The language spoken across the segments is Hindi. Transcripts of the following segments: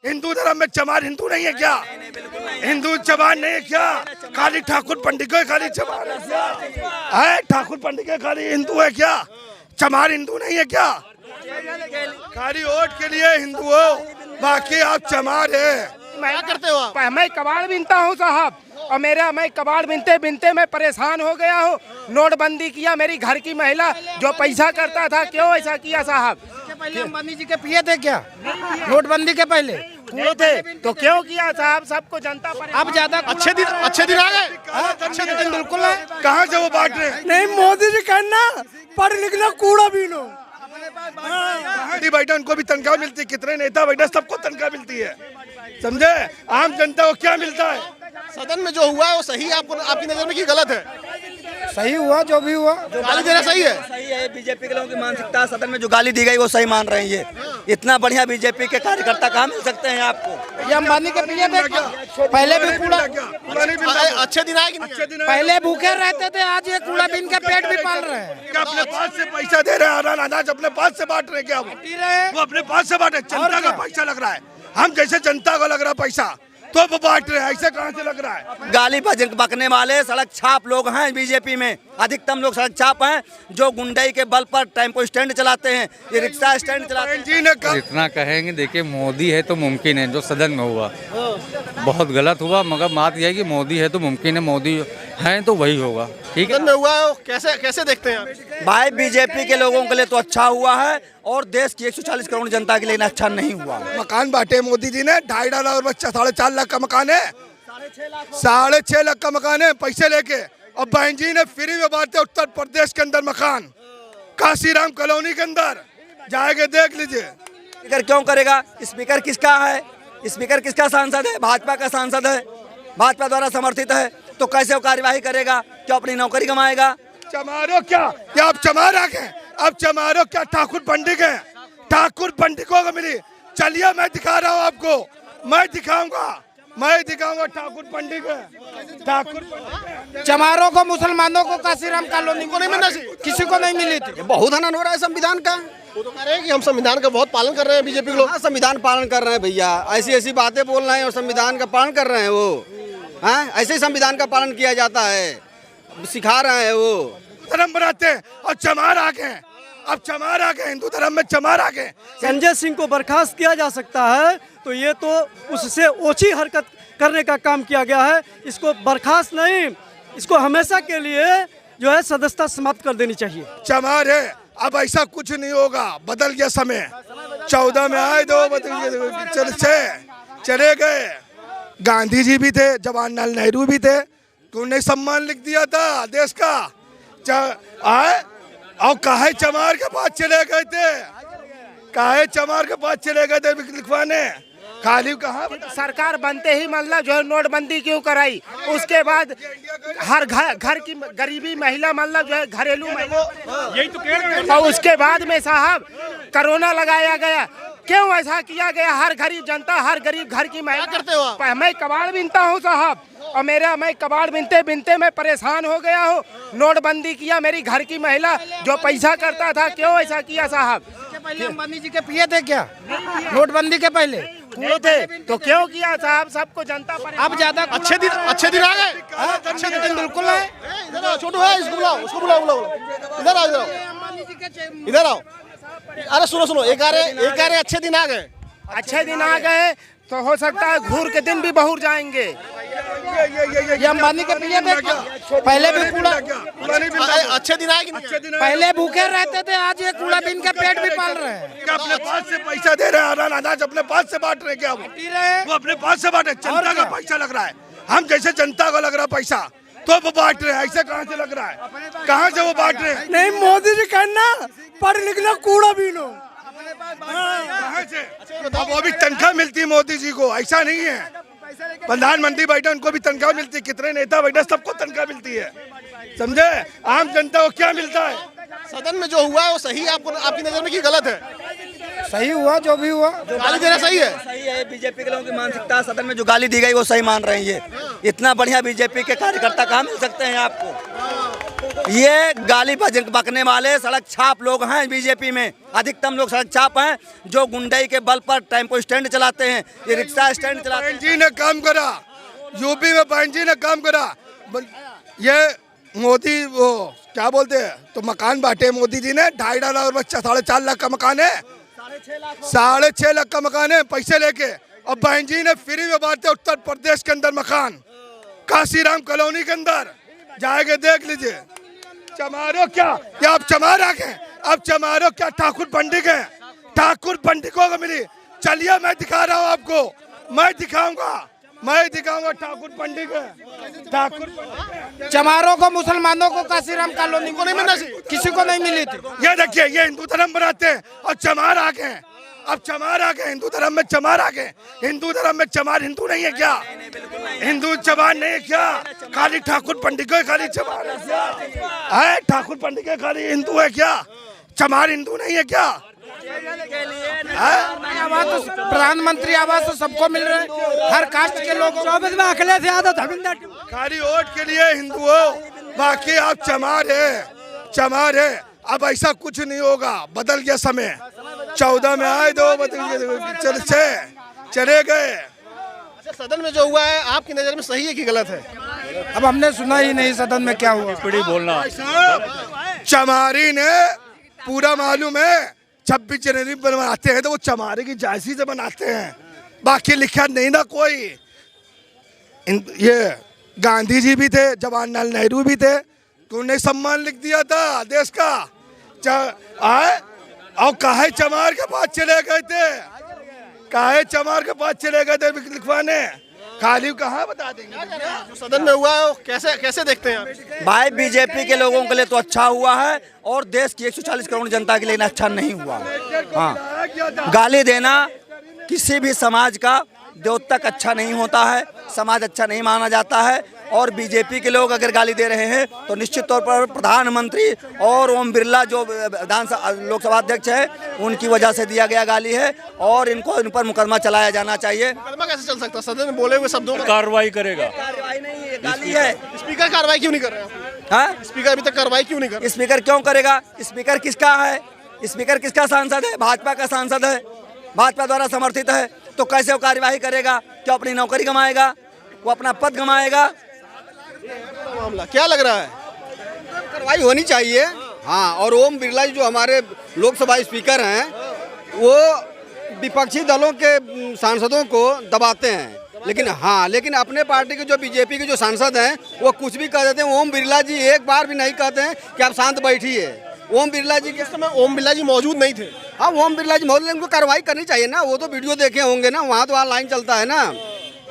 हिंदू धर्म में चमार हिंदू नहीं है क्या? हिंदू चमार नहीं है क्या? खाली ठाकुर पंडित को खाली चमार है क्या? है ठाकुर पंडित के खाली हिंदू है क्या? चमार हिंदू नहीं है क्या? खाली वोट के लिए हिंदू हो, बाकी आप चमार है। क्या करते हो आप? मैं कबाड़ बीनता हूँ साहब, और मैं कबाड़ बिनते बिनते मैं परेशान हो गया हूँ। नोटबंदी किया, मेरी घर की महिला जो पैसा करता था, क्यों ऐसा किया साहब? पहले अंबानी जी के पिए थे क्या? नोटबंदी के पहले नहीं थे तो क्यों किया साहब? सबको जनता पर अब ज्यादा अच्छे दिन आ गए। अच्छे दिन बिल्कुल है। कहाँ से वो बांट रहे हैं? नहीं, मोदी जी कहना पढ़ लिखना कूड़ा बीनो। बैठा उनको भी तनख्वाह मिलती है, कितने नेता बैठा सबको तनख्वाह मिलती है, समझे? आम जनता को क्या मिलता है? सदन में जो हुआ है वो सही है आपको, आपकी नजर में कि गलत है? सही हुआ जो भी हुआ, गाली देना सही है। सही है। बीजेपी के लोगों की मानसिकता सदन में जो गाली दी गई वो सही मान रहे हैं। ये इतना बढ़िया बीजेपी के कार्यकर्ता कहाँ मिल सकते हैं आपको? ये अंबानी के पिए थे क्या? पहले भी कूड़ा अच्छे दिन आए कि नहीं? पहले भूखे रहते थे, आज ये कूड़ा बीन के पेट भी पाल रहे हैं। क्या अपने पास से पैसा दे रहे हैं? अनाज अपने पास से बांट रहे हैं क्या? वो अपने पास से बांटे, जनता का पैसा लग रहा है। हम जैसे जनता को लग रहा है पैसा तो वो बांट रहे हैं, ऐसे कहाँ से लग रहा है? गाली बकने वाले सड़क छाप लोग हैं बीजेपी में, अधिकतम लोग सड़क छाप हैं जो गुंडई के बल पर टेम्पो स्टैंड चलाते हैं, ये रिक्शा स्टैंड चलाते हैं। जी ने कहा इतना कहेंगे, देखिए मोदी है तो मुमकिन है। जो सदन में हुआ बहुत गलत हुआ, मगर बात यह है कि मोदी है तो मुमकिन है, मोदी है तो वही होगा। ठीक है, सदन में हुआ है वो कैसे देखते हैं आप? भाई बीजेपी के लोगों के लिए तो अच्छा हुआ है, और देश की 140 करोड़ जनता के लिए अच्छा नहीं हुआ। मकान बांटे मोदी जी ने, 2.5 लाख और बच्चा 4.5 लाख का मकान है, 6.5 लाख का मकान है पैसे लेके। और बहन जी ने फ्री में बांटे उत्तर प्रदेश के अंदर मकान, काशीराम कॉलोनी के अंदर जाएंगे देख लीजिए। स्पीकर क्यों करेगा? स्पीकर किसका है? स्पीकर किसका सांसद है? भाजपा का सांसद है, भाजपा द्वारा समर्थित है, तो कैसे वो कार्यवाही करेगा? क्यों अपनी नौकरी कमाएगा? चमारो क्या? या आप चमार आ गए? अब चमारो क्या ठाकुर पंडित है? ठाकुर पंडितों को मिली। चलिए मैं दिखा रहा हूँ आपको, मैं दिखाऊंगा ठाकुर पंडित है। ठाकुर चमारों को, मुसलमानों को काशीराम कॉलोनी को नहीं मिलना चाहिए, किसी को नहीं मिली थी। बहुत हनन हो रहा है संविधान का। वो तो कह रहे हैं कि हम संविधान का बहुत पालन कर रहे हैं, बीजेपी के लोग। संविधान पालन कर रहे हैं भैया, ऐसी बातें बोल रहे हैं और संविधान का पालन कर रहे हैं वो। हाँ, ऐसे ही संविधान का पालन किया जाता है, सिखा रहे हैं वो। धर्म बनाते हैं और चमार आ गए। अब चमार आ गए, हिंदू धर्म में चमार आ गए। संजय सिंह को बर्खास्त किया जा सकता है, तो ये तो उससे ओछी हरकत करने का काम किया गया है। इसको बर्खास्त नहीं, इसको हमेशा के लिए जो है सदस्यता समाप्त कर देनी चाहिए। चमार है, अब ऐसा कुछ नहीं होगा, बदल गया समय। 14 में आए, 2 बदल चले गए। गांधी जी भी थे, जवाहरलाल नेहरू भी थे, तो उन्हें सम्मान लिख दिया था देश का। आए और काहे चमार के पास चले गए थे? काहे चमार के पास चले गए थे लिखवाने? खाली कहाँ सरकार बनते ही मतलब जो है नोटबंदी क्यों कराई? उसके बाद हर घर की गरीबी महिला मतलब जो है घरेलू महिला, यही तो। और उसके बाद में साहब कोरोना लगाया गया, क्यों ऐसा किया गया? हर गरीब जनता, हर गरीब घर की महिला। क्या करते हो आप? मैं कबाड़ बीनता हूँ साहब, और मैं कबाड़ बिनते बिनते मैं परेशान हो गया हूँ। नोटबंदी किया, मेरी घर की महिला जो पैसा करता था, क्यों ऐसा किया साहब? पहले अंबानी जी के पिए थे क्या? नोटबंदी के पहले नहीं थे तो क्यों किया साहब? सबको जनता पर। अब ज्यादा अच्छे दिन आ गए। अच्छे दिन बिल्कुल है। इधर आओ, छोटू है, इसको बुलाओ, इधर आओ, इधर आओ। अरे सुनो, एक आ रहे अच्छे दिन आ गए। अच्छे दिन आ गए तो हो सकता है घूर के दिन भी बहुर जाएंगे। ये अंबानी के पिए थे क्या? पहले भी कूड़ा अच्छे दिन आए कि नहीं? पहले भूखे रहते थे, आज ये कूड़ा बीन के पेट भी पाल रहे हैं। क्या अपने पास से पैसा दे रहे हैं? अनाज अपने पास से बांट रहे हैं क्या? वो अपने पास से बांटे, जनता का पैसा लग रहा है। हम जैसे जनता को लग रहा है पैसा तो वो बांट रहे हैं, ऐसे कहाँ से लग रहा है? कहाँ से वो बांट रहे हैं? नहीं, मोदी जी कहना पढ़ लिखना कूड़ा बीनो। कहाँ से? अब वो भी तनख्वाह मिलती है मोदी जी को, ऐसा नहीं है। प्रधानमंत्री बैठे उनको भी तनख्वाह मिलती है, कितने नेता बैठे सबको तनख्वाह मिलती है, समझे? आम जनता को क्या मिलता है? सदन में जो हुआ है वो सही है आपको, आपकी नजर में कि गलत है? सही हुआ जो भी हुआ, गाली देना सही है। सही है। बीजेपी के लोगों की मानसिकता सदन में जो गाली दी गई वो सही मान रहे हैं। ये इतना बढ़िया बीजेपी के कार्यकर्ता कहाँ मिल सकते हैं आपको? ये गाली बकने वाले सड़क छाप लोग हैं बीजेपी में, अधिकतम लोग सड़क छाप हैं जो गुंडई के बल पर टेम्पो स्टैंड चलाते हैं, ये रिक्शा स्टैंड चलाते हैं। जी ने काम करा, यूपी में बहन जी ने काम करा। ये मोदी वो क्या बोलते हैं तो मकान बांटे मोदी जी ने, 2.5 लाख बच्चा 4.5 लाख का मकान है, 6.5 लाख का मकान है पैसे लेके। और बहन जी ने फ्री में बांटे उत्तर प्रदेश के अंदर मकान, काशीराम कॉलोनी के अंदर जाएंगे देख लीजिए। चमारो क्या ये आप चमार आ गए, अब चमारो क्या ठाकुर पंडित है, ठाकुर पंडितों को मिली। चलिए मैं दिखा रहा हूँ आपको, मैं दिखाऊंगा ठाकुर पंडित है, ठाकुर चमारों को, मुसलमानों को काशीराम कॉलोनी को नहीं मिला, किसी को नहीं मिली थी। ये देखिए ये हिंदू धर्म बनाते हैं और चमार आ गए, अब चमार आ गए, हिंदू धर्म में चमार आ गए। हिंदू धर्म में चमार हिंदू नहीं है क्या? हिंदू चमार नहीं है क्या? खाली ठाकुर पंडित को खाली चमार है क्या? है ठाकुर पंडित के खाली हिंदू है क्या? चमार हिंदू नहीं है क्या? आवास तो प्रधानमंत्री आवास तो सबको मिल रहे हैं, हर कास्ट के लोगों को। खाली वोट के लिए हिंदू हो, बाकी आप चमार है। अब ऐसा कुछ नहीं होगा, बदल गया समय। 14 में आए 2 बदल चले गए। अच्छा, सदन में जो हुआ है आपकी नजर में सही है कि गलत है? अब हमने सुना ही नहीं सदन में क्या हुआ। बोलना चमारी ने पूरा मालूम है, 26 जनवरी बनाते हैं तो वो चमारी की जायसी से बनाते हैं, बाकी लिखा नहीं ना कोई। ये गांधी जी भी थे, जवाहरलाल नेहरू भी थे, तो उन्हें सम्मान लिख दिया था देश का। और काहे चमार के पास चले गए थे, काहे चमार के पास चले गए थे लिखवाने, खाली कहाँ बता देंगे। जो सदन में हुआ है वो कैसे देखते हैं आप? भाई बीजेपी के लोगों के लिए तो अच्छा हुआ है और देश की 140 करोड़ जनता के लिए अच्छा नहीं हुआ। हाँ, गाली देना किसी भी समाज का द्योतक अच्छा नहीं होता है, समाज अच्छा नहीं माना जाता है। और बीजेपी के लोग अगर गाली दे रहे हैं तो निश्चित तौर पर प्रधानमंत्री और ओम बिरला जो लोकसभा अध्यक्ष है उनकी वजह से दिया गया गाली है, और इन पर मुकदमा चलाया जाना चाहिए। मुकदमा कैसे चल सकता है? सदन में बोले हुए शब्दों पर कार्रवाई करेगा। कार्रवाई नहीं है, गाली है। स्पीकर कार्रवाई क्यों नहीं कर रहे? हाँ, स्पीकर अभी तक कार्रवाई क्यों नहीं कर रहे? स्पीकर क्यों करेगा? स्पीकर किसका है? स्पीकर किसका सांसद है? भाजपा का सांसद है, भाजपा द्वारा समर्थित है, तो कैसे वो कार्यवाही करेगा? क्या अपनी नौकरी गंवाएगा? वो अपना पद गंवाएगा? मामला क्या लग रहा है? कार्रवाई होनी चाहिए। हाँ, और ओम बिरला जी जो हमारे लोकसभा स्पीकर हैं वो विपक्षी दलों के सांसदों को दबाते हैं, लेकिन अपने पार्टी के जो बीजेपी के जो सांसद हैं वो कुछ भी कह देते हैं। ओम बिरला जी एक बार भी नहीं कहते हैं कि आप शांत बैठिए। ओम बिरला जी के समय ओम बिरला जी मौजूद नहीं थे। हाँ, ओम बिरला जी मौजूद, उनको कार्रवाई करनी चाहिए ना। वो तो वीडियो देखे होंगे ना, वहाँ तो लाइन चलता है ना,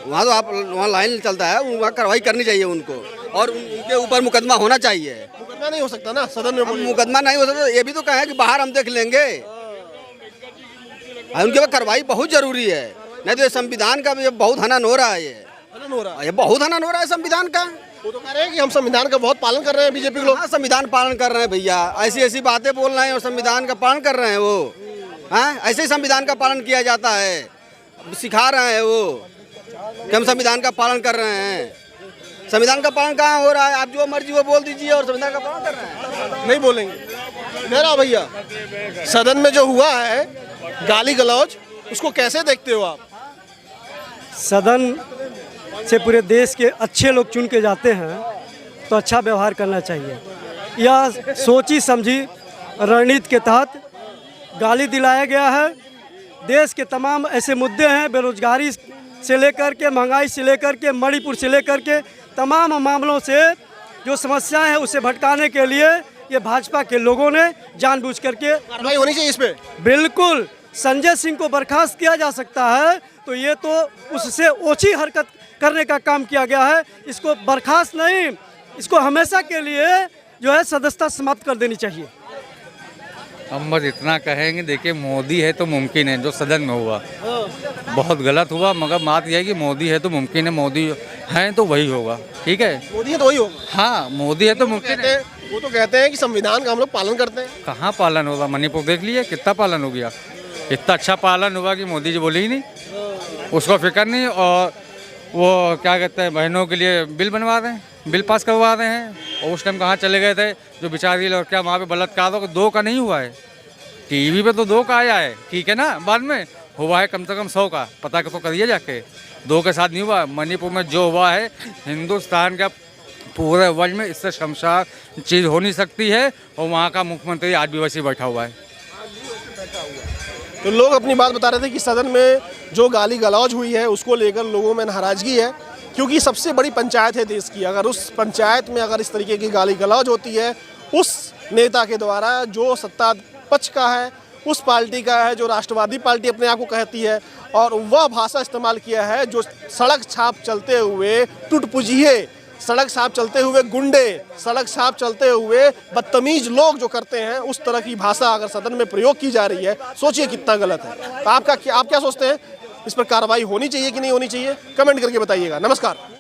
वहाँ लाइन चलता है, वहाँ कार्रवाई करनी चाहिए उनको, और उनके ऊपर मुकदमा होना चाहिए। मुकदमा नहीं हो सकता ना सदन में? मुकदमा नहीं हो सकता, ये भी तो कहें कि बाहर हम देख लेंगे। उनके ऊपर कार्रवाई बहुत जरूरी है, नहीं तो ये संविधान का भी बहुत हनन हो रहा है। ये बहुत हनन हो रहा है संविधान का। वो तो कह रहे हैं कि हम संविधान का बहुत पालन कर रहे हैं, बीजेपी के लोग। हाँ, संविधान पालन कर रहे हैं भैया, ऐसी बातें बोल रहे हैं और संविधान का पालन कर रहे हैं वो। हाँ, ऐसे ही संविधान का पालन किया जाता है, सिखा रहे हैं वो कि हम संविधान का पालन कर रहे हैं। संविधान का पालन कहाँ हो रहा है? आप जो मर्जी वो बोल दीजिए और संविधान का पालन कर रहे हैं। नहीं बोलेंगे मेरा भैया। सदन में जो हुआ है गाली गलौज, उसको कैसे देखते हो आप? सदन से पूरे देश के अच्छे लोग चुन के जाते हैं तो अच्छा व्यवहार करना चाहिए। यह सोची समझी रणनीति के तहत गाली दिलाया गया है। देश के तमाम ऐसे मुद्दे हैं, बेरोजगारी से लेकर के, महंगाई से लेकर के, मणिपुर से लेकर के तमाम मामलों से जो समस्याएं हैं उसे भटकाने के लिए ये भाजपा के लोगों ने जानबूझ करके कार्रवाई होनी चाहिए इस पे। बिल्कुल संजय सिंह को बर्खास्त किया जा सकता है, तो ये तो उससे ओछी हरकत करने का काम किया गया है। इसको बर्खास्त नहीं, इसको हमेशा के लिए जो है सदस्यता समाप्त कर देनी चाहिए। हम बस इतना कहेंगे, देखिए मोदी है तो मुमकिन है, जो सदन में हुआ बहुत गलत हुआ, मगर बात यह है कि मोदी है तो मुमकिन है, मोदी है तो वही होगा। ठीक है, मोदी है तो वही होगा। हाँ, मोदी है तो मुमकिन है। वो तो कहते हैं कि संविधान का हम लोग पालन करते हैं। कहाँ पालन होगा? मणिपुर देख लिए कितना पालन हो गया, इतना अच्छा पालन हुआ कि मोदी जी बोले ही नहीं, उसको फिक्र नहीं। और वो क्या कहते हैं, बहनों के लिए बिल बनवा दें। बिल पास करवा रहे हैं। और उस टाइम कहाँ चले गए थे जो बेचारी लड़कियाँ वहाँ पे बलात्कार हो, 2 का नहीं हुआ है। टीवी पे तो 2 का आया है, ठीक है ना, बाद में हुआ है कम से कम 100 का, पता तो करिए जाके। 2 के साथ नहीं हुआ। मणिपुर में जो हुआ है, हिंदुस्तान का पूरे वर्ल्ड में इससे शर्मसार चीज़ हो नहीं सकती है। और वहाँ का मुख्यमंत्री आज भी वैसे ही बैठा हुआ है। तो लोग अपनी बात बता रहे थे कि सदन में जो गाली गलौज हुई है उसको लेकर लोगों में नाराजगी है, क्योंकि सबसे बड़ी पंचायत है देश की। अगर उस पंचायत में अगर इस तरीके की गाली गलौज होती है उस नेता के द्वारा जो सत्ता पक्ष का है, उस पार्टी का है जो राष्ट्रवादी पार्टी अपने आप को कहती है, और वह भाषा इस्तेमाल किया है जो सड़क छाप चलते हुए टुटपुजिए, सड़क छाप चलते हुए गुंडे, सड़क छाप चलते हुए बदतमीज लोग जो करते हैं, उस तरह की भाषा अगर सदन में प्रयोग की जा रही है, सोचिए कितना गलत है। तो आप क्या सोचते हैं, इस पर कार्रवाई होनी चाहिए कि नहीं होनी चाहिए? कमेंट करके बताइएगा। नमस्कार।